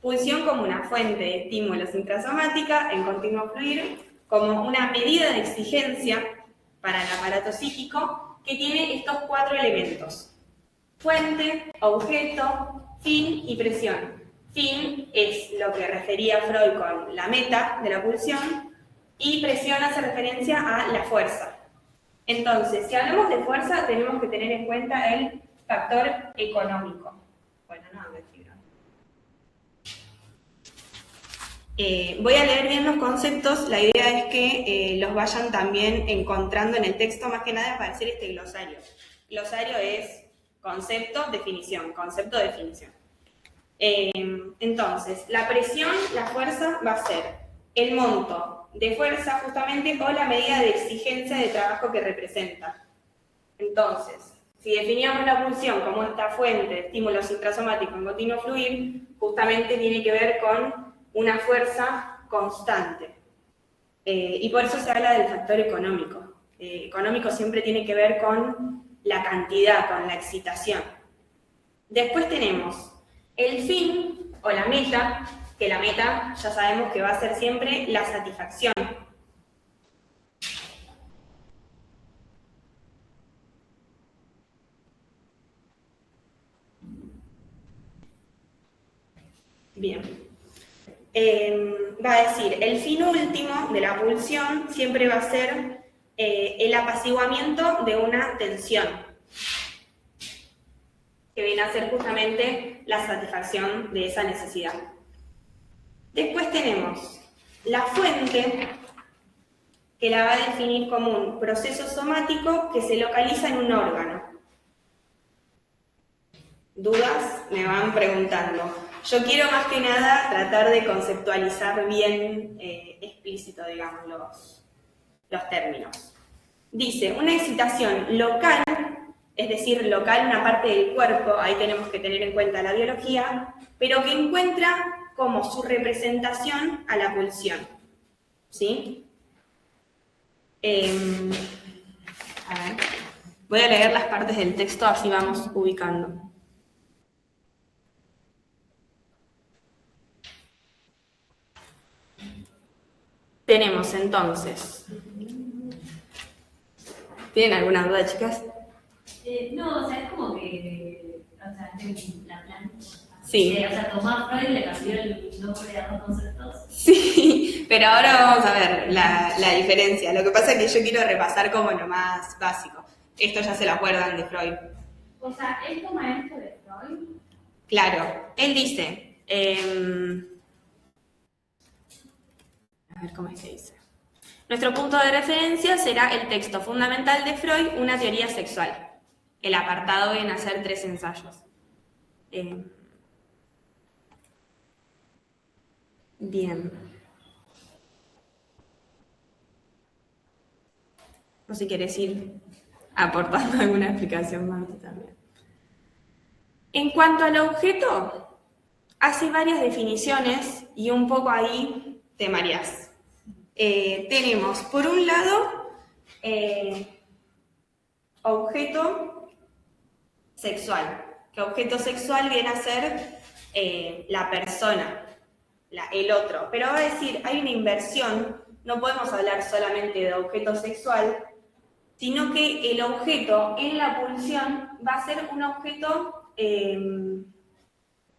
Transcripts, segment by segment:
Pulsión como una fuente de estímulos intrasomática en continuo fluir, como una medida de exigencia para el aparato psíquico que tiene estos 4 elementos: fuente, objeto, fin y presión. Fin es lo que refería Freud con la meta de la pulsión y presión hace referencia a la fuerza. Entonces, si hablamos de fuerza, tenemos que tener en cuenta el factor económico. Bueno, no, voy a leer bien los conceptos, la idea es que los vayan también encontrando en el texto, más que nada para hacer este glosario. Glosario es concepto, definición, concepto, definición. Entonces, la presión, la fuerza va a ser el monto de fuerza justamente o la medida de exigencia de trabajo que representa. Entonces, si definíamos la pulsión como esta fuente de estímulos intrasomáticos en continuo fluir, justamente tiene que ver con una fuerza constante. Y por eso se habla del factor económico. Económico siempre tiene que ver con la cantidad, con la excitación. Después tenemos el fin o la meta, que la meta ya sabemos que va a ser siempre la satisfacción. Bien. Va a decir, el fin último de la pulsión siempre va a ser el apaciguamiento de una tensión, que viene a ser justamente la satisfacción de esa necesidad. Después tenemos la fuente, que la va a definir como un proceso somático que se localiza en un órgano. ¿Dudas? Me van preguntando. Yo quiero más que nada tratar de conceptualizar bien explícito, digamos, los términos. Dice, una excitación local, es decir, local una parte del cuerpo, ahí tenemos que tener en cuenta la biología, pero que encuentra como su representación a la pulsión. ¿Sí? A ver, voy a leer las partes del texto, así vamos ubicando. Tenemos entonces. ¿Tienen alguna duda, chicas? No, o sea, es como que. O sea, la planta. Sí. O sea, Tomás Freud le cambió el nombre a los conceptos. Sí, pero ahora vamos a ver la diferencia. Lo que pasa es que yo quiero repasar como lo más básico. Esto ya se lo acuerdan de Freud. O sea, ¿es tu maestro de Freud? Claro, él dice. A ver cómo es que dice. Nuestro punto de referencia será el texto fundamental de Freud, Una teoría sexual. El apartado en hacer 3 ensayos. Bien. No sé si quieres ir aportando alguna explicación, Marta, también. En cuanto al objeto, hace varias definiciones y un poco ahí te mareás. Tenemos, por un lado, objeto sexual. Que objeto sexual viene a ser la persona, el otro. Pero va a decir, hay una inversión, no podemos hablar solamente de objeto sexual, sino que el objeto en la pulsión va a ser un objeto,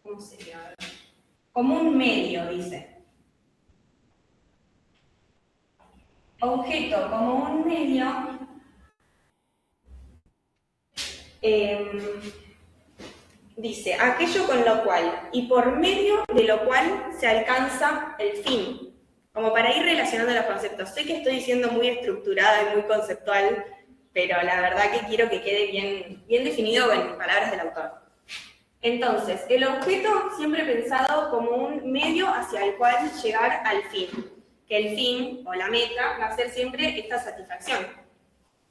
¿cómo sería? Como un medio, dice. Objeto como un medio dice, aquello con lo cual y por medio de lo cual se alcanza el fin. Como para ir relacionando los conceptos. Sé que estoy diciendo muy estructurada y muy conceptual, pero la verdad que quiero que quede bien definido en palabras del autor. Entonces, el objeto siempre pensado como un medio hacia el cual llegar al fin. Que el fin o la meta va a ser siempre esta satisfacción.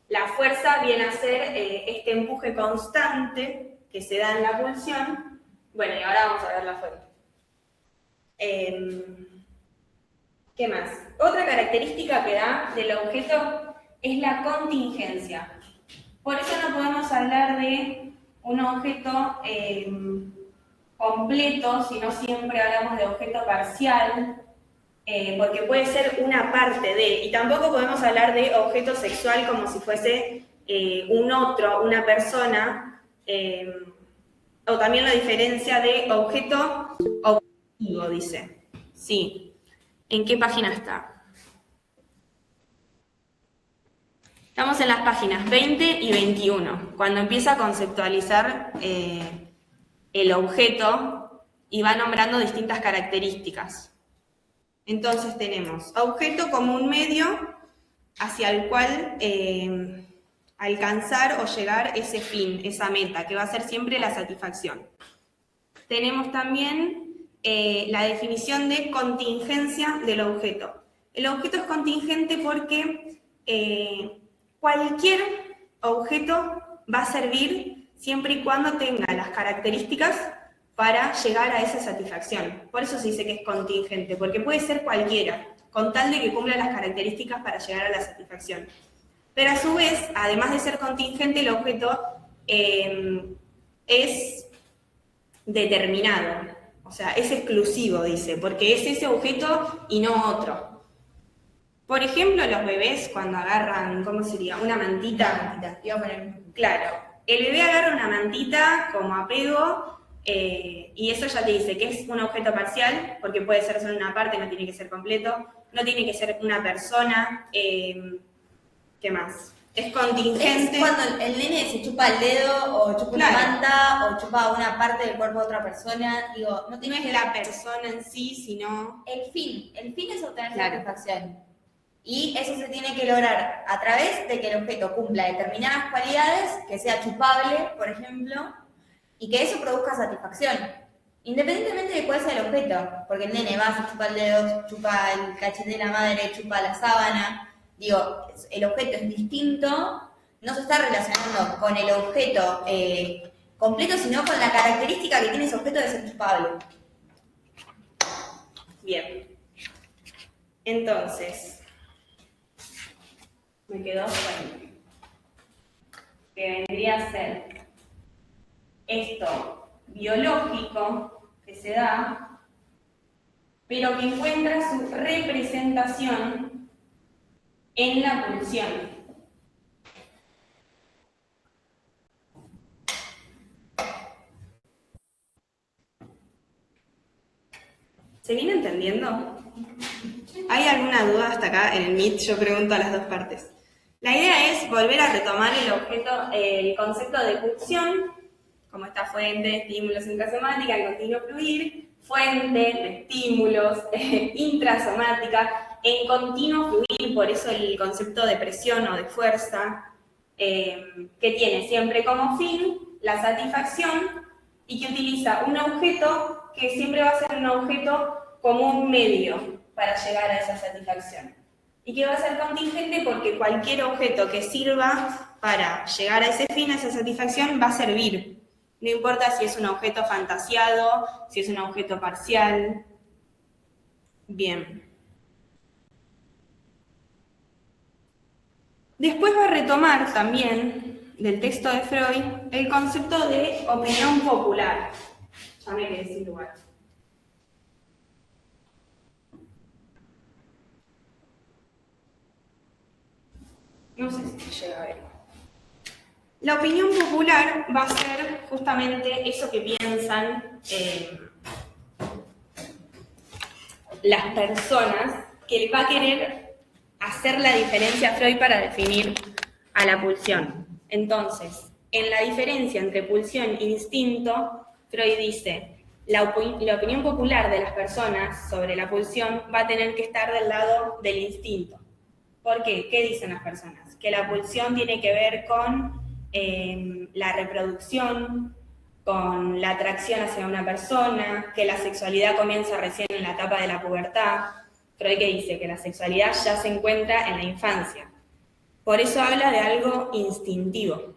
La fuerza viene a ser este empuje constante que se da en la pulsión. Bueno, y ahora vamos a ver la fuente. ¿Qué más? Otra característica que da del objeto es la contingencia. Por eso no podemos hablar de un objeto completo, sino siempre hablamos de objeto parcial, porque puede ser una parte de, y tampoco podemos hablar de objeto sexual como si fuese un otro, una persona, o también la diferencia de objeto objetivo, dice. Sí. ¿En qué página está? Estamos en las páginas 20 y 21, cuando empieza a conceptualizar el objeto y va nombrando distintas características. Entonces tenemos objeto como un medio hacia el cual alcanzar o llegar ese fin, esa meta, que va a ser siempre la satisfacción. Tenemos también la definición de contingencia del objeto. El objeto es contingente porque cualquier objeto va a servir siempre y cuando tenga las características para llegar a esa satisfacción. Por eso se dice que es contingente, porque puede ser cualquiera, con tal de que cumpla las características para llegar a la satisfacción. Pero a su vez, además de ser contingente, el objeto es determinado, o sea, es exclusivo, dice, porque es ese objeto y no otro. Por ejemplo, los bebés cuando agarran, ¿cómo sería? Una mantita. Claro, el bebé agarra una mantita como apego y eso ya te dice que es un objeto parcial, porque puede ser solo una parte, no tiene que ser completo, no tiene que ser una persona, ¿qué más? Es contingente. Es cuando el nene se chupa el dedo, o chupa una manta, o chupa una parte del cuerpo de otra persona. Digo, no es la persona en sí, sino... El fin es obtener satisfacción. Y eso se tiene que lograr a través de que el objeto cumpla determinadas cualidades, que sea chupable, por ejemplo, y que eso produzca satisfacción. Independientemente de cuál sea el objeto, porque el nene va, se chupa el dedo, chupa el cachete de la madre, chupa la sábana. Digo, el objeto es distinto, no se está relacionando con el objeto completo, sino con la característica que tiene ese objeto de ser chupable. Bien. Entonces, me quedó bueno, que vendría a ser esto biológico que se da, pero que encuentra su representación en la pulsión. ¿Se viene entendiendo? ¿Hay alguna duda hasta acá en el Meet? Yo pregunto a las dos partes. La idea es volver a retomar el concepto de pulsión, como esta fuente de estímulos intrasomática en continuo fluir, fuente de estímulos intrasomática en continuo fluir, por eso el concepto de presión o de fuerza, que tiene siempre como fin la satisfacción y que utiliza un objeto que siempre va a ser un objeto como un medio para llegar a esa satisfacción. Y que va a ser contingente porque cualquier objeto que sirva para llegar a ese fin, a esa satisfacción, va a servir. No importa si es un objeto fantasiado, si es un objeto parcial. Bien. Después va a retomar también del texto de Freud el concepto de opinión popular. Ya me quedé sin lugar. No sé si llega a ver. La opinión popular va a ser justamente eso que piensan las personas, que va a querer hacer la diferencia a Freud para definir a la pulsión. Entonces, en la diferencia entre pulsión e instinto, Freud dice, la opinión popular de las personas sobre la pulsión va a tener que estar del lado del instinto. ¿Por qué? ¿Qué dicen las personas? Que la pulsión tiene que ver con la reproducción, con la atracción hacia una persona, que la sexualidad comienza recién en la etapa de la pubertad. Freud que dice que la sexualidad ya se encuentra en la infancia. Por eso habla de algo instintivo,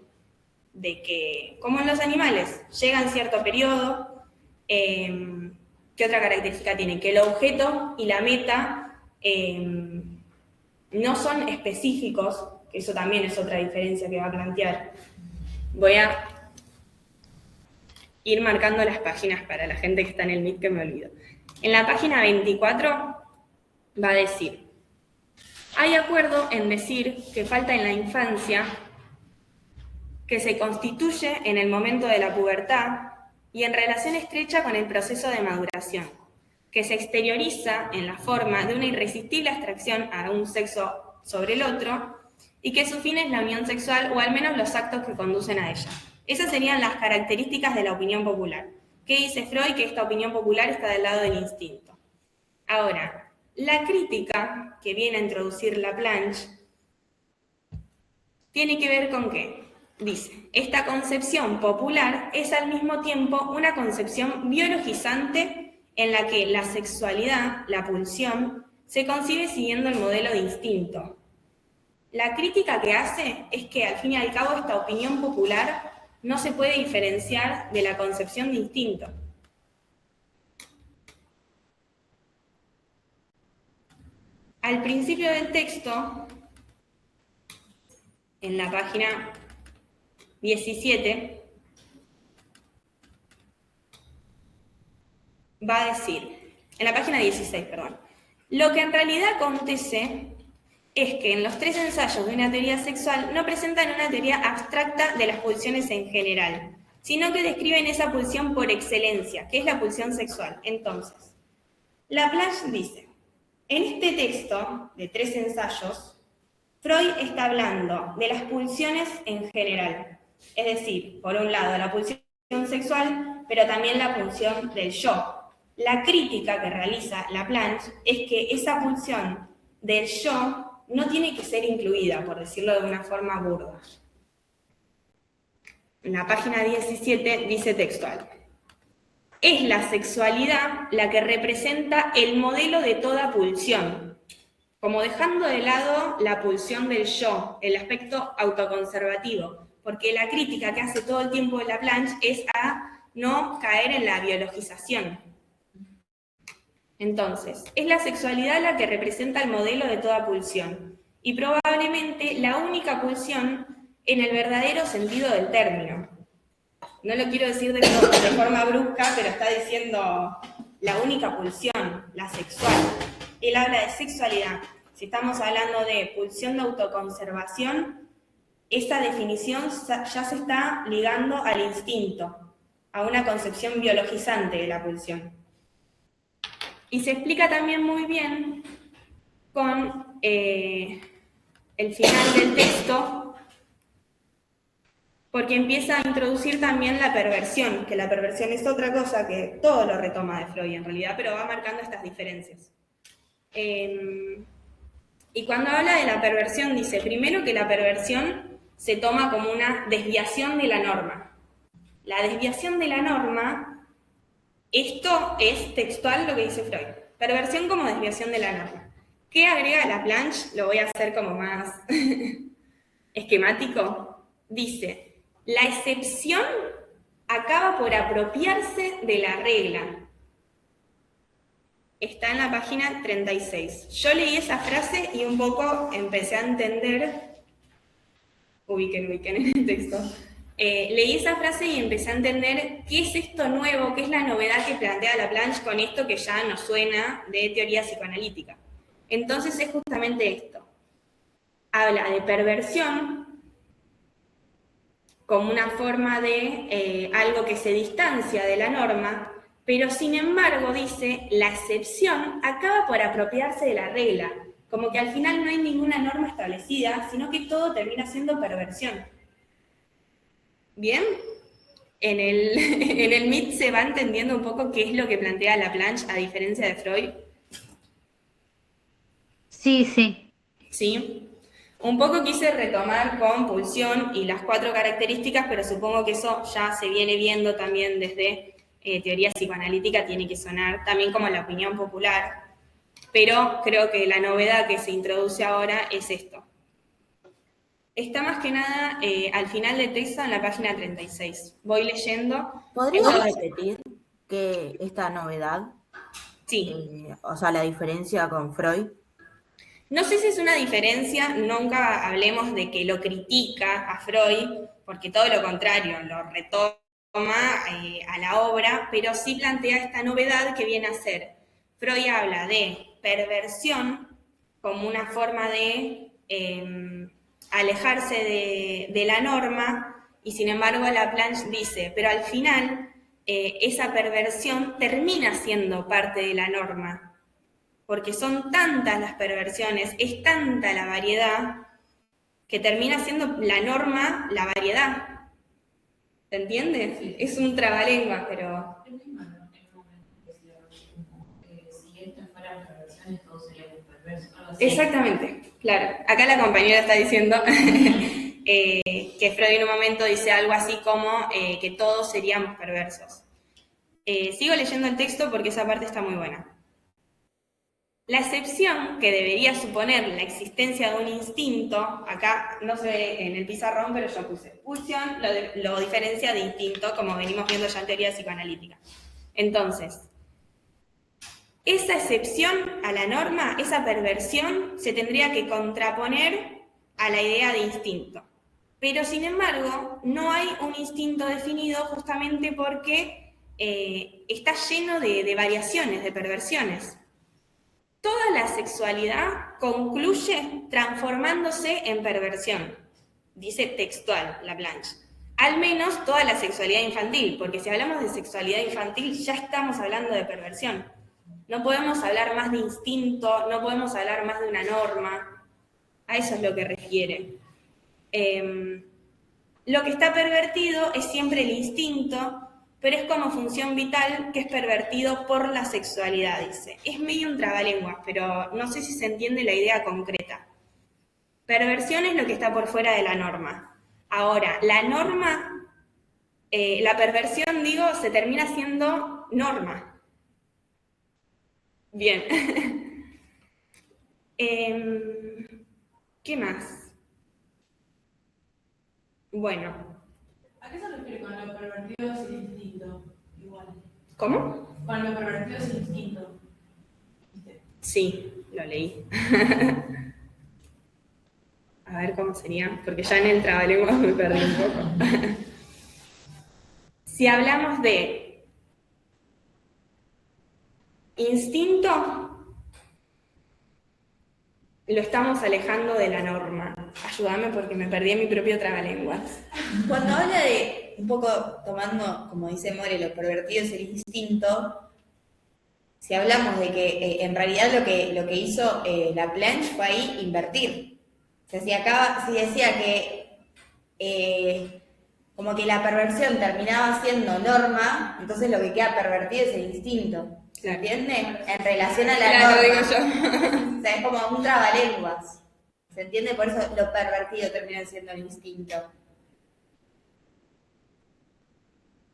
de que, como en los animales, llega en cierto periodo. ¿Qué otra característica tiene? Que el objeto y la meta no son específicos, que eso también es otra diferencia que va a plantear. Voy a ir marcando las páginas para la gente que está en el Meet que me olvido. En la página 24 va a decir: hay acuerdo en decir que falta en la infancia, que se constituye en el momento de la pubertad y en relación estrecha con el proceso de maduración, que se exterioriza en la forma de una irresistible atracción a un sexo sobre el otro y que su fin es la unión sexual o al menos los actos que conducen a ella. Esas serían las características de la opinión popular. ¿Qué dice Freud? Que esta opinión popular está del lado del instinto. Ahora, la crítica que viene a introducir Laplanche tiene que ver con qué. Dice: esta concepción popular es al mismo tiempo una concepción biologizante en la que la sexualidad, la pulsión, se concibe siguiendo el modelo de instinto. La crítica que hace es que, al fin y al cabo, esta opinión popular no se puede diferenciar de la concepción de instinto. Al principio del texto, en la página 17, va a decir, en la página 16, perdón, lo que en realidad acontece es que en los 3 ensayos de una teoría sexual no presentan una teoría abstracta de las pulsiones en general, sino que describen esa pulsión por excelencia, que es la pulsión sexual. Entonces, Laplanche dice: en este texto de 3 ensayos, Freud está hablando de las pulsiones en general, es decir, por un lado la pulsión sexual, pero también la pulsión del yo. La crítica que realiza Laplanche es que esa pulsión del yo no tiene que ser incluida, por decirlo de una forma burda. En la página 17 dice textual: es la sexualidad la que representa el modelo de toda pulsión, como dejando de lado la pulsión del yo, el aspecto autoconservativo, porque la crítica que hace todo el tiempo de Laplanche es a no caer en la biologización. Entonces, es la sexualidad la que representa el modelo de toda pulsión, y probablemente la única pulsión en el verdadero sentido del término. No lo quiero decir de forma brusca, pero está diciendo la única pulsión, la sexual. Él habla de sexualidad. Si estamos hablando de pulsión de autoconservación, esa definición ya se está ligando al instinto, a una concepción biologizante de la pulsión. Y se explica también muy bien con el final del texto, porque empieza a introducir también la perversión, que la perversión es otra cosa que todo lo retoma de Freud en realidad, pero va marcando estas diferencias. Y cuando habla de la perversión, dice primero que la perversión se toma como una desviación de la norma. La desviación de la norma, esto es textual lo que dice Freud. Perversión como desviación de la norma. ¿Qué agrega Laplanche? Lo voy a hacer como más esquemático. Dice: la excepción acaba por apropiarse de la regla. Está en la página 36. Yo leí esa frase y un poco empecé a entender, ubiquen en el texto, leí esa frase y empecé a entender qué es esto nuevo, qué es la novedad que plantea Laplanche con esto que ya nos suena de teoría psicoanalítica. Entonces es justamente esto. Habla de perversión como una forma de algo que se distancia de la norma, pero sin embargo, dice, la excepción acaba por apropiarse de la regla, como que al final no hay ninguna norma establecida, sino que todo termina siendo perversión. ¿Bien? En el MIT se va entendiendo un poco qué es lo que plantea Laplanche, a diferencia de Freud. Sí, sí. ¿Sí? Un poco quise retomar con pulsión y las 4 características, pero supongo que eso ya se viene viendo también desde teoría psicoanalítica, tiene que sonar también como la opinión popular, pero creo que la novedad que se introduce ahora es esto. Está más que nada al final del texto en la página 36. Voy leyendo. ¿Podrías repetir que esta novedad? Sí. O sea, la diferencia con Freud. No sé si es una diferencia, nunca hablemos de que lo critica a Freud, porque todo lo contrario, lo retoma a la obra, pero sí plantea esta novedad que viene a ser, Freud habla de perversión como una forma de alejarse de la norma, y sin embargo Laplanche dice, pero al final esa perversión termina siendo parte de la norma, porque son tantas las perversiones, es tanta la variedad, que termina siendo la norma, la variedad. ¿Se entiende? Sí. Es un trabalenguas, pero... Es muy malo en un momento que si estas fueran perversiones, todos seríamos perversos. Algo así. Exactamente, claro. Acá la compañera está diciendo que Freud en un momento dice algo así como que todos seríamos perversos. Sigo leyendo el texto porque esa parte está muy buena. La excepción que debería suponer la existencia de un instinto, acá no se ve en el pizarrón, pero yo puse pulsión, lo diferencia de instinto, como venimos viendo ya en teoría psicoanalítica. Entonces, esa excepción a la norma, esa perversión, se tendría que contraponer a la idea de instinto. Pero, sin embargo, no hay un instinto definido justamente porque está lleno de variaciones, de perversiones. Toda la sexualidad concluye transformándose en perversión, dice textual Laplanche. Al menos toda la sexualidad infantil, porque si hablamos de sexualidad infantil ya estamos hablando de perversión. No podemos hablar más de instinto, no podemos hablar más de una norma. A eso es lo que refiere. Lo que está pervertido es siempre el instinto, pero es como función vital que es pervertido por la sexualidad, dice. Es medio un trabalenguas, pero no sé si se entiende la idea concreta. Perversión es lo que está por fuera de la norma. Ahora, la norma, la perversión, digo, se termina siendo norma. Bien. ¿Qué más? Bueno. ¿A qué se refiere con lo pervertido es el instinto? Igual. ¿Cómo? Con lo pervertido es el instinto. Sí, lo leí. A ver cómo sería, porque ya en el trabalenguas me perdí un poco. Si hablamos de instinto, lo estamos alejando de la norma. Ayúdame porque me perdí en mi propio trabalenguas. Cuando habla de, un poco tomando, como dice More, lo pervertido es el instinto, si hablamos de que en realidad lo que hizo Laplanche fue ahí invertir. O sea, si decía que como que la perversión terminaba siendo norma, entonces lo que queda pervertido es el instinto. ¿Se entiende? En relación a la norma. Digo yo. O sea, es como un trabalenguas. ¿Se entiende? Por eso lo pervertido termina siendo el instinto.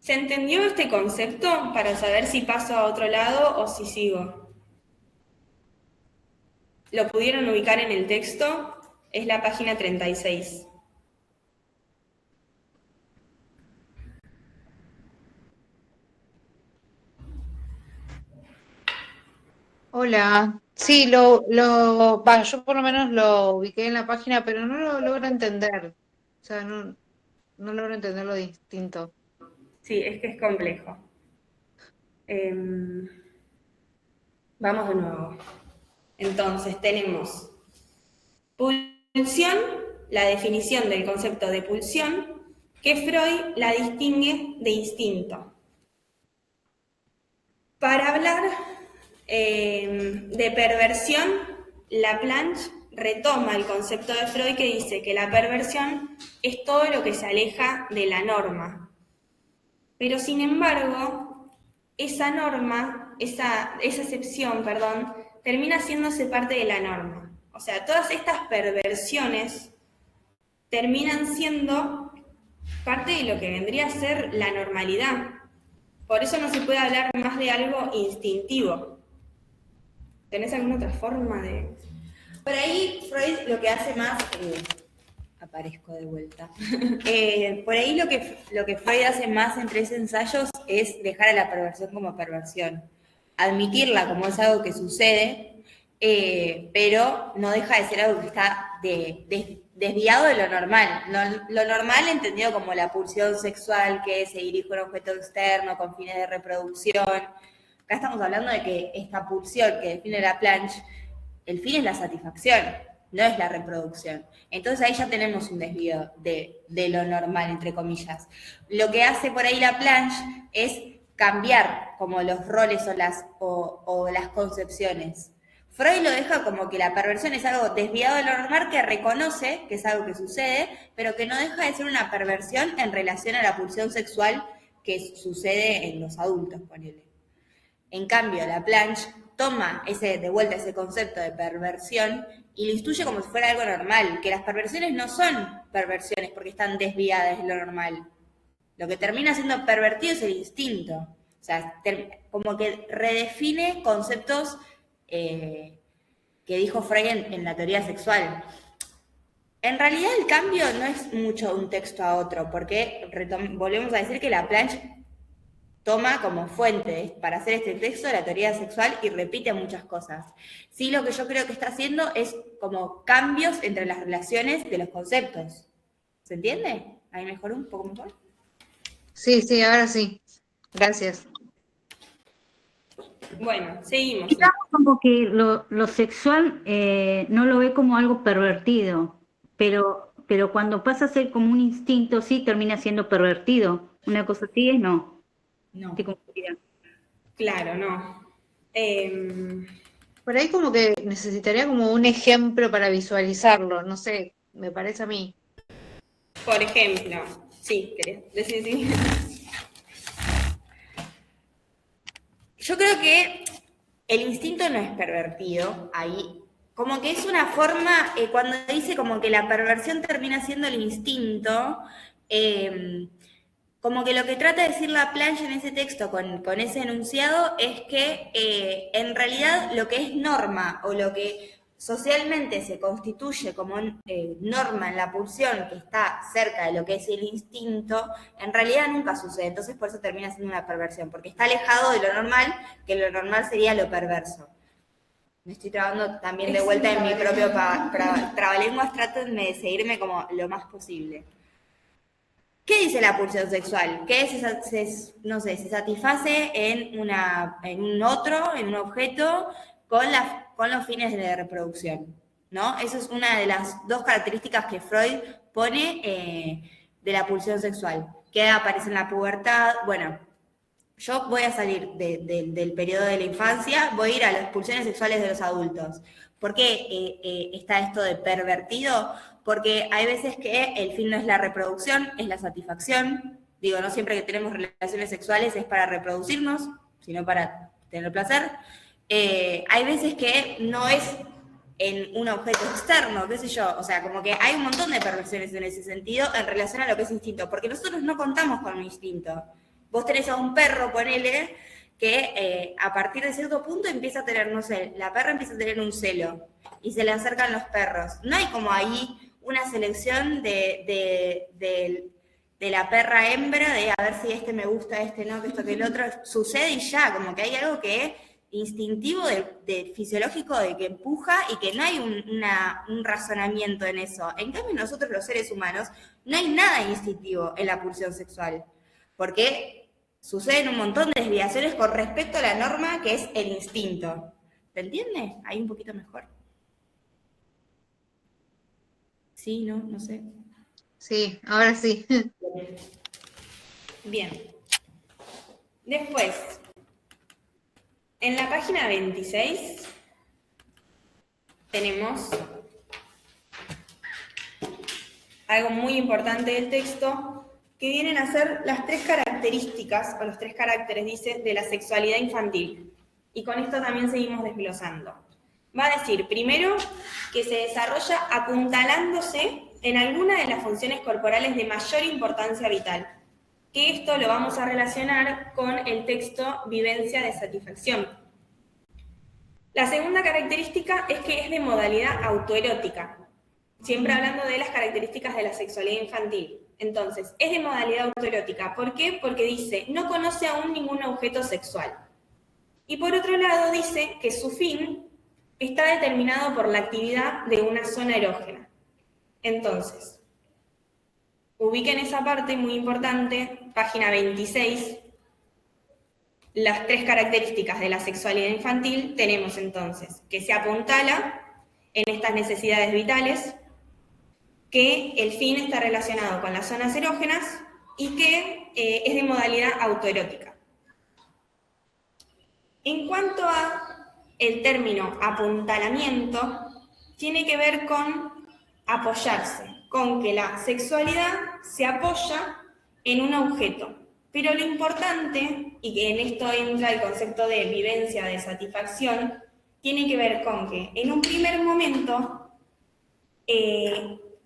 ¿Se entendió este concepto para saber si paso a otro lado o si sigo? ¿Lo pudieron ubicar en el texto? Es la página 36. Hola, sí, yo por lo menos lo ubiqué en la página, pero no lo logro entender. O sea, no logro entender lo distinto. Sí, es que es complejo. Vamos de nuevo. Entonces, tenemos pulsión, la definición del concepto de pulsión, que Freud la distingue de instinto. Para hablar de perversión, Laplanche retoma el concepto de Freud que dice que la perversión es todo lo que se aleja de la norma. Pero sin embargo, esa norma, esa excepción, termina haciéndose parte de la norma. O sea, todas estas perversiones terminan siendo parte de lo que vendría a ser la normalidad. Por eso no se puede hablar más de algo instintivo. ¿Tenés alguna otra forma de...? Por ahí Freud lo que hace más... aparezco de vuelta. Por ahí lo que Freud hace más en Tres ensayos es dejar a la perversión como perversión. Admitirla como es algo que sucede, pero no deja de ser algo que está desviado de lo normal. Lo normal entendido como la pulsión sexual, que se dirige a un objeto externo con fines de reproducción. Acá estamos hablando de que esta pulsión que define la Planche, el fin es la satisfacción, no es la reproducción. Entonces ahí ya tenemos un desvío de lo normal, entre comillas. Lo que hace por ahí la Planche es cambiar como los roles o las concepciones. Freud lo deja como que la perversión es algo desviado de lo normal, que reconoce que es algo que sucede, pero que no deja de ser una perversión en relación a la pulsión sexual que sucede en los adultos, ponele. En cambio, la Planche toma de vuelta ese concepto de perversión y lo instituye como si fuera algo normal, que las perversiones no son perversiones porque están desviadas de lo normal. Lo que termina siendo pervertido es el instinto. O sea, como que redefine conceptos que dijo Freud en la teoría sexual. En realidad el cambio no es mucho de un texto a otro, porque volvemos a decir que la Planche toma como fuente para hacer este texto la teoría sexual y repite muchas cosas. Sí, lo que yo creo que está haciendo es como cambios entre las relaciones de los conceptos. ¿Se entiende? ¿Ahí mejoró un poco mejor? Sí, sí, ahora sí. Gracias. Bueno, seguimos. Digamos como que lo sexual no lo ve como algo pervertido, pero cuando pasa a ser como un instinto, sí termina siendo pervertido. Una cosa así es no. No. Estoy confundida. Claro, no. Por ahí como que necesitaría como un ejemplo para visualizarlo, no sé, me parece a mí. Por ejemplo, sí, ¿querés decir sí? Yo creo que el instinto no es pervertido ahí. Como que es una forma, cuando dice como que la perversión termina siendo el instinto, como que lo que trata de decir la Planche en ese texto con ese enunciado es que en realidad lo que es norma o lo que socialmente se constituye como norma en la pulsión que está cerca de lo que es el instinto, en realidad nunca sucede. Entonces por eso termina siendo una perversión, porque está alejado de lo normal, que lo normal sería lo perverso. Me estoy trabando también de vuelta en mi propio trabalenguas, traten de seguirme como lo más posible. ¿Qué dice la pulsión sexual? Que se satisface en un objeto con los fines de reproducción, ¿no? Eso es una de las dos características que Freud pone de la pulsión sexual, que aparece en la pubertad. Bueno, yo voy a salir del periodo de la infancia, voy a ir a las pulsiones sexuales de los adultos. ¿Por qué está esto de pervertido? Porque hay veces que el fin no es la reproducción, es la satisfacción. Digo, no siempre que tenemos relaciones sexuales es para reproducirnos, sino para tener placer. Hay veces que no es en un objeto externo, qué sé yo. O sea, como que hay un montón de perversiones en ese sentido en relación a lo que es instinto, porque nosotros no contamos con un instinto. Vos tenés a un perro, ponele, que a partir de cierto punto empieza a tener, no sé, la perra empieza a tener un celo y se le acercan los perros. No hay como ahí una selección de la perra hembra, de a ver si este me gusta, este no, que esto, que el otro. Sucede y ya, como que hay algo que es instintivo, de fisiológico, de que empuja y que no hay un razonamiento en eso. En cambio, nosotros los seres humanos no hay nada instintivo en la pulsión sexual, porque suceden un montón de desviaciones con respecto a la norma que es el instinto. ¿Se entiende? Ahí un poquito mejor. Sí, no sé. Sí, ahora sí. Bien. Después, en la página 26 tenemos algo muy importante del texto, que vienen a ser las tres características, o los tres caracteres, dice, de la sexualidad infantil. Y con esto también seguimos desglosando. Va a decir, primero, que se desarrolla apuntalándose en alguna de las funciones corporales de mayor importancia vital. Que esto lo vamos a relacionar con el texto Vivencia de Satisfacción. La segunda característica es que es de modalidad autoerótica. Siempre hablando de las características de la sexualidad infantil. Entonces, es de modalidad autoerótica. ¿Por qué? Porque dice, no conoce aún ningún objeto sexual. Y por otro lado dice que su fin está determinado por la actividad de una zona erógena. Entonces, ubiquen esa parte muy importante, página 26, las 3 características de la sexualidad infantil. Tenemos entonces que se apuntala en estas necesidades vitales, que el fin está relacionado con las zonas erógenas y que es de modalidad autoerótica. En cuanto a el término apuntalamiento, tiene que ver con apoyarse, con que la sexualidad se apoya en un objeto. Pero lo importante, y que en esto entra el concepto de vivencia de satisfacción, tiene que ver con que en un primer momento,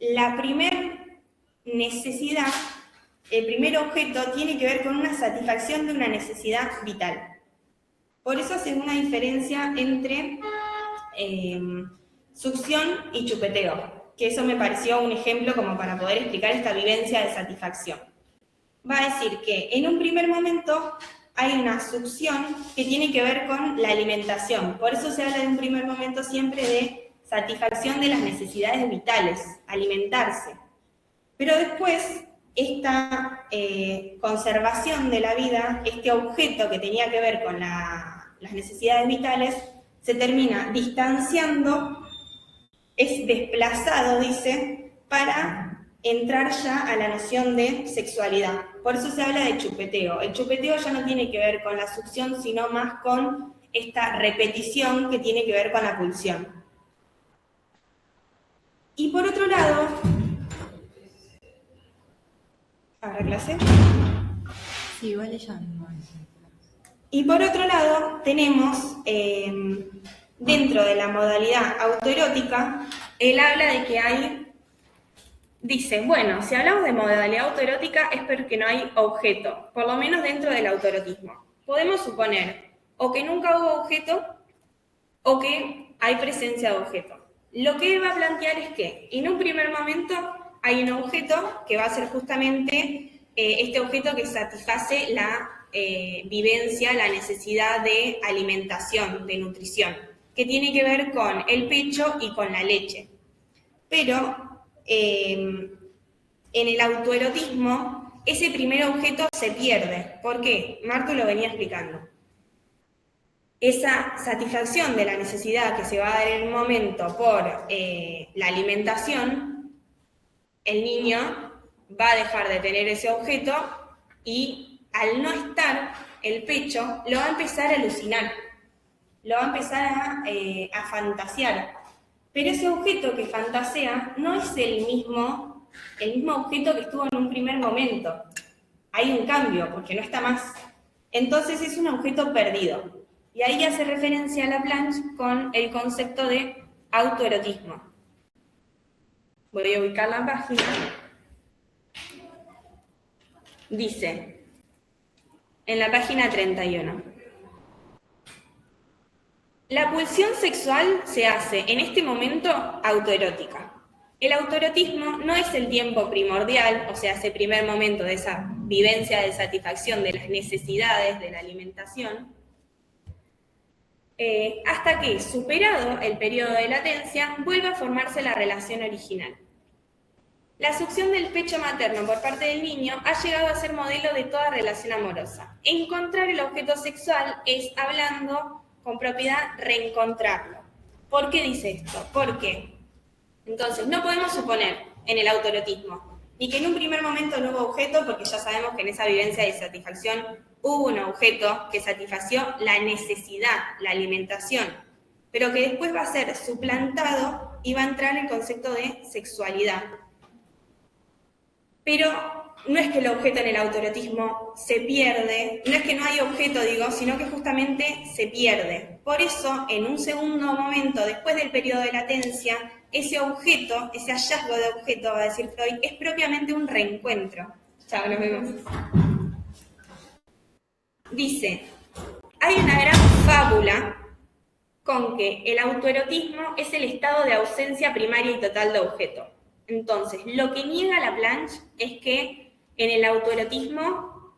la primer necesidad, el primer objeto tiene que ver con una satisfacción de una necesidad vital. Por eso hace una diferencia entre succión y chupeteo, que eso me pareció un ejemplo como para poder explicar esta vivencia de satisfacción. Va a decir que en un primer momento hay una succión que tiene que ver con la alimentación. Por eso se habla de un primer momento siempre de satisfacción de las necesidades vitales, alimentarse. Pero después, esta conservación de la vida, este objeto que tenía que ver con las necesidades vitales, se termina distanciando, es desplazado, dice, para entrar ya a la noción de sexualidad. Por eso se habla de chupeteo. El chupeteo ya no tiene que ver con la succión, sino más con esta repetición que tiene que ver con la pulsión. Y por otro lado, ¿habrá clase? Sí, igual ella no. Y por otro lado, tenemos, dentro de la modalidad autoerótica, él habla de que hay, dice, bueno, si hablamos de modalidad autoerótica es porque no hay objeto, por lo menos dentro del autoerotismo. Podemos suponer o que nunca hubo objeto o que hay presencia de objeto. Lo que él va a plantear es que en un primer momento hay un objeto que va a ser justamente este objeto que satisface la vivencia, la necesidad de alimentación, de nutrición, que tiene que ver con el pecho y con la leche. Pero en el autoerotismo ese primer objeto se pierde. ¿Por qué? Martu lo venía explicando. Esa satisfacción de la necesidad que se va a dar en un momento por la alimentación, el niño va a dejar de tener ese objeto y al no estar el pecho, lo va a empezar a alucinar, lo va a empezar a fantasear. Pero ese objeto que fantasea no es el mismo objeto que estuvo en un primer momento. Hay un cambio, porque no está más. Entonces es un objeto perdido. Y ahí hace referencia a Laplanche con el concepto de autoerotismo. Voy a ubicar la página. Dice, en la página 31. La pulsión sexual se hace en este momento autoerótica. El autoerotismo no es el tiempo primordial, o sea, ese primer momento de esa vivencia de satisfacción de las necesidades de la alimentación, hasta que, superado el periodo de latencia, vuelve a formarse la relación original. La succión del pecho materno por parte del niño ha llegado a ser modelo de toda relación amorosa. Encontrar el objeto sexual es, hablando con propiedad, reencontrarlo. ¿Por qué dice esto? ¿Por qué? Entonces, no podemos suponer en el autoerotismo ni que en un primer momento no hubo objeto, porque ya sabemos que en esa vivencia de satisfacción hubo un objeto que satisfació la necesidad, la alimentación, pero que después va a ser suplantado y va a entrar en el concepto de sexualidad. Pero no es que el objeto en el autoerotismo se pierde, no es que no hay objeto, digo, sino que justamente se pierde. Por eso, en un segundo momento, después del periodo de latencia, ese objeto, ese hallazgo de objeto, va a decir Freud, es propiamente un reencuentro. Chao, nos vemos. Dice, hay una gran fábula con que el autoerotismo es el estado de ausencia primaria y total de objeto. Entonces, lo que niega Laplanche es que en el autoerotismo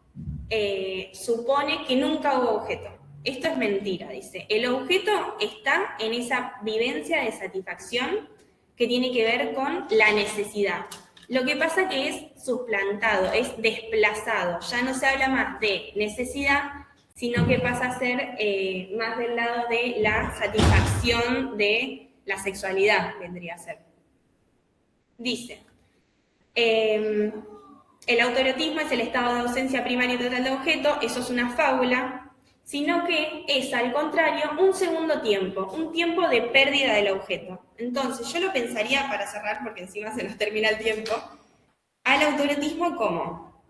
supone que nunca hubo objeto. esto es mentira, dice. El objeto está en esa vivencia de satisfacción que tiene que ver con la necesidad. Lo que pasa que es suplantado, es desplazado. Ya no se habla más de necesidad, sino que pasa a ser más del lado de la satisfacción de la sexualidad, vendría a ser. Dice, el autoerotismo es el estado de ausencia primaria y total de objeto, eso es una fábula, sino que es, al contrario, un segundo tiempo, un tiempo de pérdida del objeto. Entonces, yo lo pensaría, para cerrar, porque encima se nos termina el tiempo, al autoerotismo como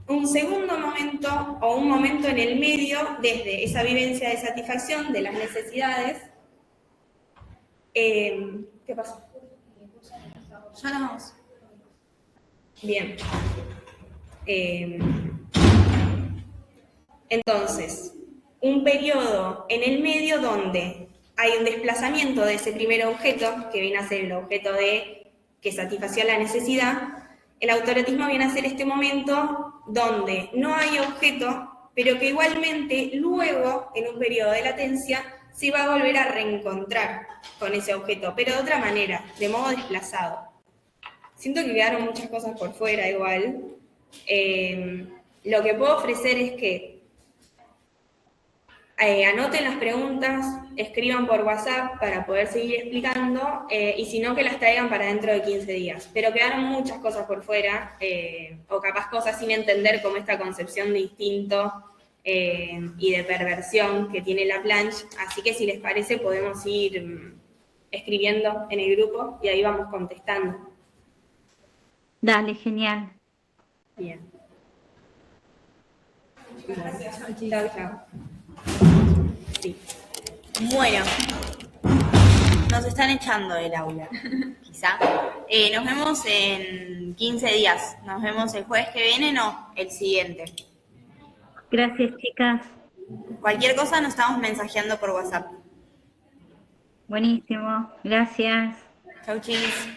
un segundo momento o un momento en el medio desde esa vivencia de satisfacción de las necesidades. ¿Qué pasó? Ya nos vamos. Bien. Entonces, un periodo en el medio donde hay un desplazamiento de ese primer objeto, que viene a ser el objeto que satisfacía la necesidad. El autoerotismo viene a ser este momento donde no hay objeto, pero que igualmente luego, en un periodo de latencia, se va a volver a reencontrar con ese objeto, pero de otra manera, de modo desplazado. Siento que quedaron muchas cosas por fuera igual. Lo que puedo ofrecer es que anoten las preguntas, escriban por WhatsApp para poder seguir explicando, y si no, que las traigan para dentro de 15 días. Pero quedaron muchas cosas por fuera, o capaz cosas sin entender, como esta concepción de instinto y de perversión que tiene la planche. Así que si les parece podemos ir escribiendo en el grupo y ahí vamos contestando. Dale, genial. Bien. Chao, chao. Sí. Bueno, nos están echando del aula, quizá. Nos vemos en 15 días. Nos vemos el jueves que viene, no, el siguiente. Gracias, chicas. Cualquier cosa nos estamos mensajeando por WhatsApp. Buenísimo. Gracias. Chau, chis.